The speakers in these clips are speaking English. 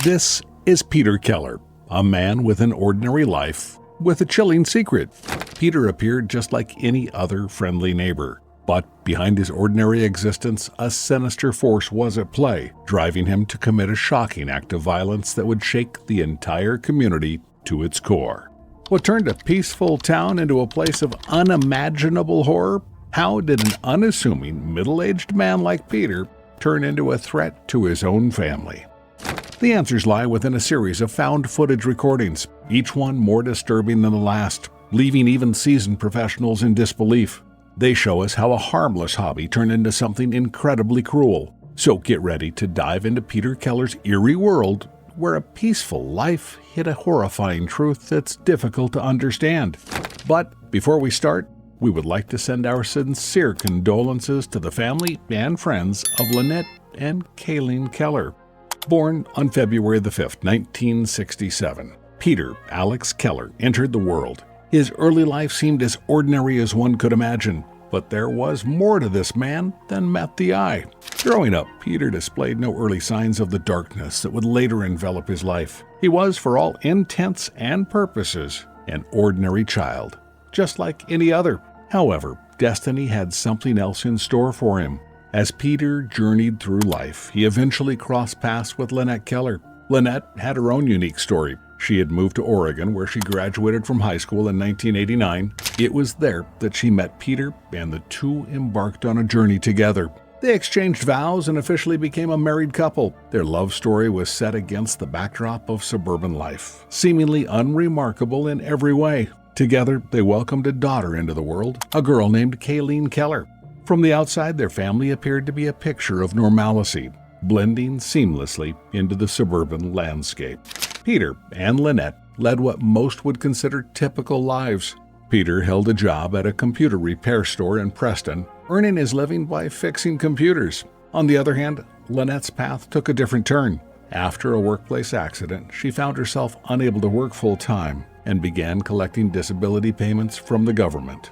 This is Peter Keller, a man with an ordinary life, with a chilling secret. Peter appeared just like any other friendly neighbor, but behind his ordinary existence, a sinister force was at play, driving him to commit a shocking act of violence that would shake the entire community to its core. What turned a peaceful town into a place of unimaginable horror? How did an unassuming, middle-aged man like Peter turn into a threat to his own family? The answers lie within a series of found footage recordings, each one more disturbing than the last, leaving even seasoned professionals in disbelief. They show us how a harmless hobby turned into something incredibly cruel. So get ready to dive into Peter Keller's eerie world, where a peaceful life hid a horrifying truth that's difficult to understand. But before we start, we would like to send our sincere condolences to the family and friends of Lynette and Kayleen Keller. Born on February the 5th, 1967, Peter Alex Keller entered the world. His early life seemed as ordinary as one could imagine, but there was more to this man than met the eye. Growing up, Peter displayed no early signs of the darkness that would later envelop his life. He was, for all intents and purposes, an ordinary child, just like any other. However, destiny had something else in store for him. As Peter journeyed through life, he eventually crossed paths with Lynette Keller. Lynette had her own unique story. She had moved to Oregon, where she graduated from high school in 1989. It was there that she met Peter, and the two embarked on a journey together. They exchanged vows and officially became a married couple. Their love story was set against the backdrop of suburban life, seemingly unremarkable in every way. Together, they welcomed a daughter into the world, a girl named Kayleen Keller. From the outside, their family appeared to be a picture of normalcy, blending seamlessly into the suburban landscape. Peter and Lynette led what most would consider typical lives. Peter held a job at a computer repair store in Preston, earning his living by fixing computers. On the other hand, Lynette's path took a different turn. After a workplace accident, she found herself unable to work full-time and began collecting disability payments from the government.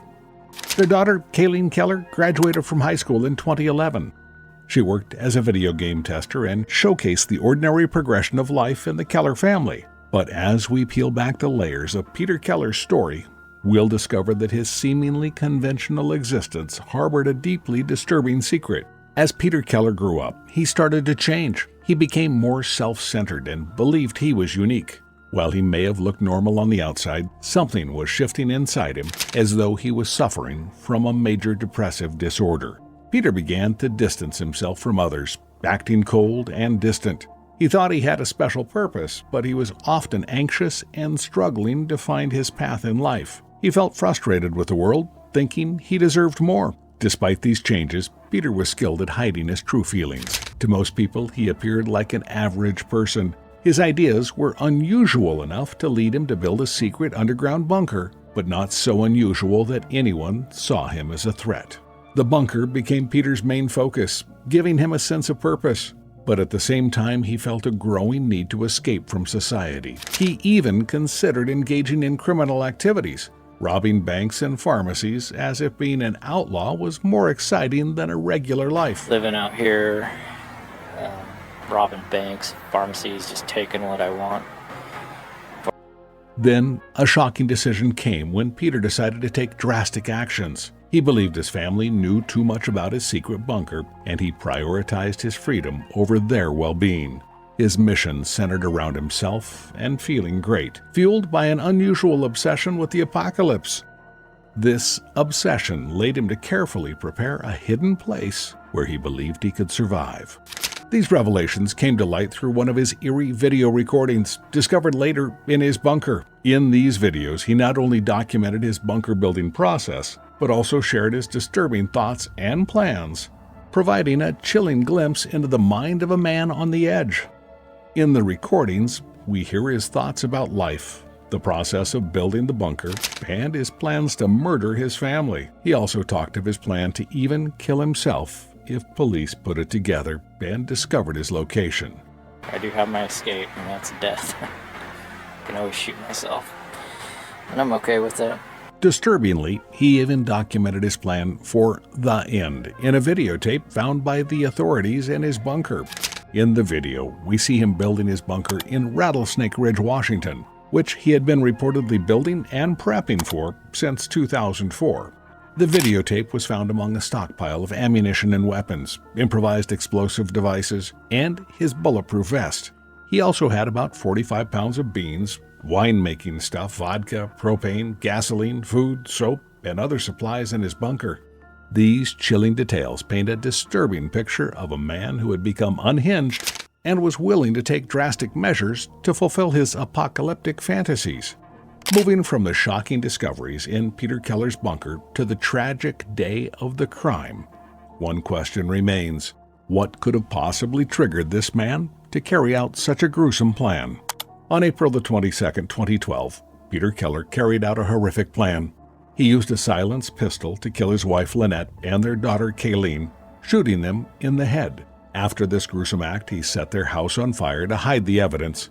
Their daughter, Kayleen Keller, graduated from high school in 2011. She worked as a video game tester and showcased the ordinary progression of life in the Keller family. But as we peel back the layers of Peter Keller's story, we'll discover that his seemingly conventional existence harbored a deeply disturbing secret. As Peter Keller grew up, he started to change. He became more self-centered and believed he was unique. While he may have looked normal on the outside, something was shifting inside him, as though he was suffering from a major depressive disorder. Peter began to distance himself from others, acting cold and distant. He thought he had a special purpose, but he was often anxious and struggling to find his path in life. He felt frustrated with the world, thinking he deserved more. Despite these changes, Peter was skilled at hiding his true feelings. To most people, he appeared like an average person. His ideas were unusual enough to lead him to build a secret underground bunker, but not so unusual that anyone saw him as a threat. The bunker became Peter's main focus, giving him a sense of purpose. But at the same time, he felt a growing need to escape from society. He even considered engaging in criminal activities, robbing banks and pharmacies, as if being an outlaw was more exciting than a regular life. Living out here, robbing banks, pharmacies, just taking what I want. Then, a shocking decision came when Peter decided to take drastic actions. He believed his family knew too much about his secret bunker, and he prioritized his freedom over their well-being. His mission centered around himself and feeling great, fueled by an unusual obsession with the apocalypse. This obsession led him to carefully prepare a hidden place where he believed he could survive. These revelations came to light through one of his eerie video recordings, discovered later in his bunker. In these videos, he not only documented his bunker building process, but also shared his disturbing thoughts and plans, providing a chilling glimpse into the mind of a man on the edge. In the recordings, we hear his thoughts about life, the process of building the bunker, and his plans to murder his family. He also talked of his plan to even kill himself if police put it together and discovered his location. I do have my escape, and that's death. I can always shoot myself, and I'm okay with that. Disturbingly, he even documented his plan for the end in a videotape found by the authorities in his bunker. In the video, we see him building his bunker in Rattlesnake Ridge, Washington, which he had been reportedly building and prepping for since 2004. The videotape was found among a stockpile of ammunition and weapons, improvised explosive devices, and his bulletproof vest. He also had about 45 pounds of beans, wine-making stuff, vodka, propane, gasoline, food, soap, and other supplies in his bunker. These chilling details paint a disturbing picture of a man who had become unhinged and was willing to take drastic measures to fulfill his apocalyptic fantasies. Moving from the shocking discoveries in Peter Keller's bunker to the tragic day of the crime, one question remains: what could have possibly triggered this man to carry out such a gruesome plan? On April the 22nd, 2012, Peter Keller carried out a horrific plan. He used a silenced pistol to kill his wife Lynette and their daughter Kayleen, shooting them in the head. After this gruesome act, he set their house on fire to hide the evidence.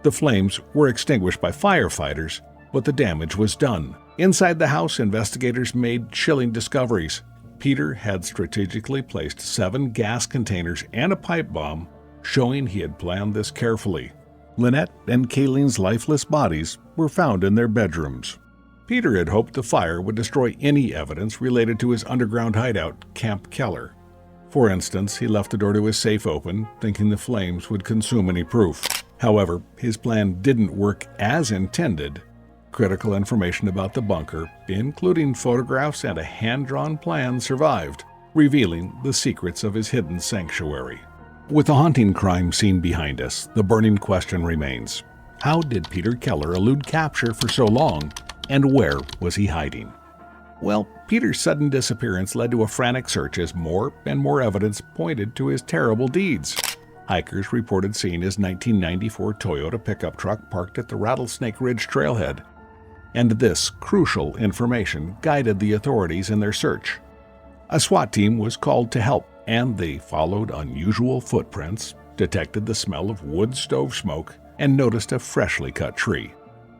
The flames were extinguished by firefighters, but the damage was done. Inside the house, investigators made chilling discoveries. Peter had strategically placed 7 gas containers and a pipe bomb, showing he had planned this carefully. Lynette and Kayleen's lifeless bodies were found in their bedrooms. Peter had hoped the fire would destroy any evidence related to his underground hideout, Camp Keller. For instance, he left the door to his safe open, thinking the flames would consume any proof. However, his plan didn't work as intended. Critical information about the bunker, including photographs and a hand-drawn plan, survived, revealing the secrets of his hidden sanctuary. With the haunting crime scene behind us, the burning question remains: how did Peter Keller elude capture for so long, and where was he hiding? Well, Peter's sudden disappearance led to a frantic search as more and more evidence pointed to his terrible deeds. Hikers reported seeing his 1994 Toyota pickup truck parked at the Rattlesnake Ridge trailhead, and this crucial information guided the authorities in their search. A SWAT team was called to help, and they followed unusual footprints, detected the smell of wood stove smoke, and noticed a freshly cut tree.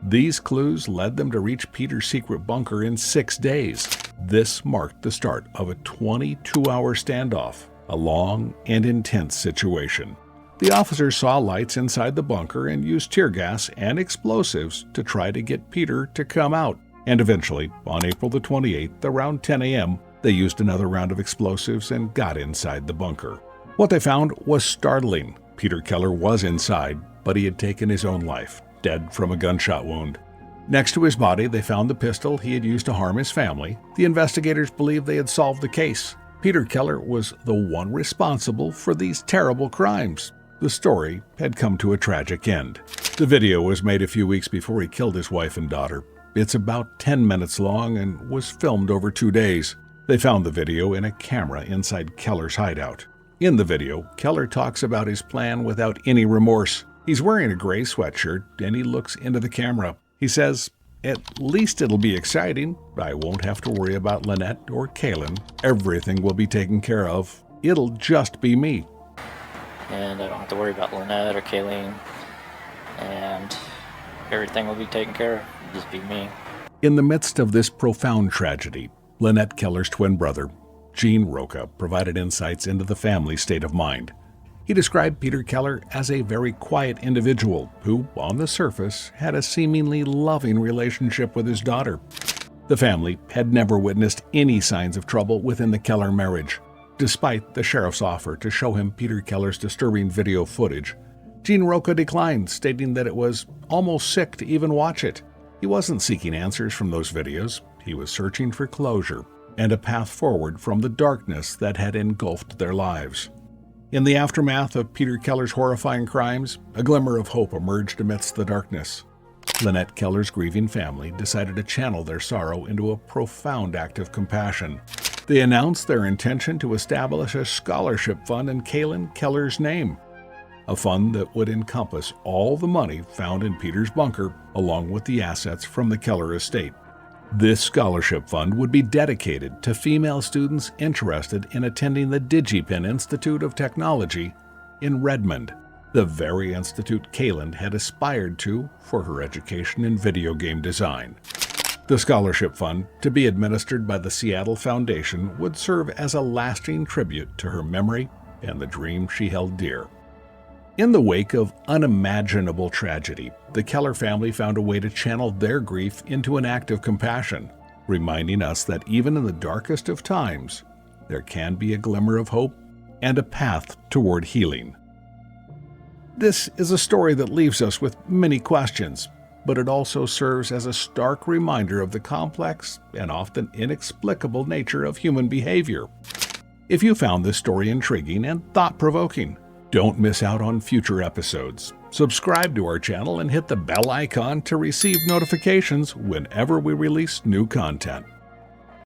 These clues led them to reach Peter's secret bunker in 6 days. This marked the start of a 22-hour standoff, a long and intense situation. The officers saw lights inside the bunker and used tear gas and explosives to try to get Peter to come out. And eventually, on April the 28th, around 10 a.m., they used another round of explosives and got inside the bunker. What they found was startling. Peter Keller was inside, but he had taken his own life, dead from a gunshot wound. Next to his body, they found the pistol he had used to harm his family. The investigators believed they had solved the case. Peter Keller was the one responsible for these terrible crimes. The story had come to a tragic end. The video was made a few weeks before he killed his wife and daughter. It's about 10 minutes long and was filmed over 2 days. They found the video in a camera inside Keller's hideout. In the video, Keller talks about his plan without any remorse. He's wearing a gray sweatshirt and he looks into the camera. He says, "At least it'll be exciting. I won't have to worry about Lynette or Kaylin. Everything will be taken care of. It'll just be me." And I don't have to worry about Lynette or Kayleen. And everything will be taken care of. It'll just be me. In the midst of this profound tragedy, Lynette Keller's twin brother, Gene Roca, provided insights into the family's state of mind. He described Peter Keller as a very quiet individual who, on the surface, had a seemingly loving relationship with his daughter. The family had never witnessed any signs of trouble within the Keller marriage. Despite the sheriff's offer to show him Peter Keller's disturbing video footage, Gene Roca declined, stating that it was almost sick to even watch it. He wasn't seeking answers from those videos. He was searching for closure and a path forward from the darkness that had engulfed their lives. In the aftermath of Peter Keller's horrifying crimes, a glimmer of hope emerged amidst the darkness. Lynette Keller's grieving family decided to channel their sorrow into a profound act of compassion. They announced their intention to establish a scholarship fund in Kaylin Keller's name, a fund that would encompass all the money found in Peter's bunker, along with the assets from the Keller estate. This scholarship fund would be dedicated to female students interested in attending the DigiPen Institute of Technology in Redmond, the very institute Kaylin had aspired to for her education in video game design. The scholarship fund, to be administered by the Seattle Foundation, would serve as a lasting tribute to her memory and the dream she held dear. In the wake of unimaginable tragedy, the Keller family found a way to channel their grief into an act of compassion, reminding us that even in the darkest of times, there can be a glimmer of hope and a path toward healing. This is a story that leaves us with many questions, but it also serves as a stark reminder of the complex and often inexplicable nature of human behavior. If you found this story intriguing and thought-provoking, don't miss out on future episodes. Subscribe to our channel and hit the bell icon to receive notifications whenever we release new content.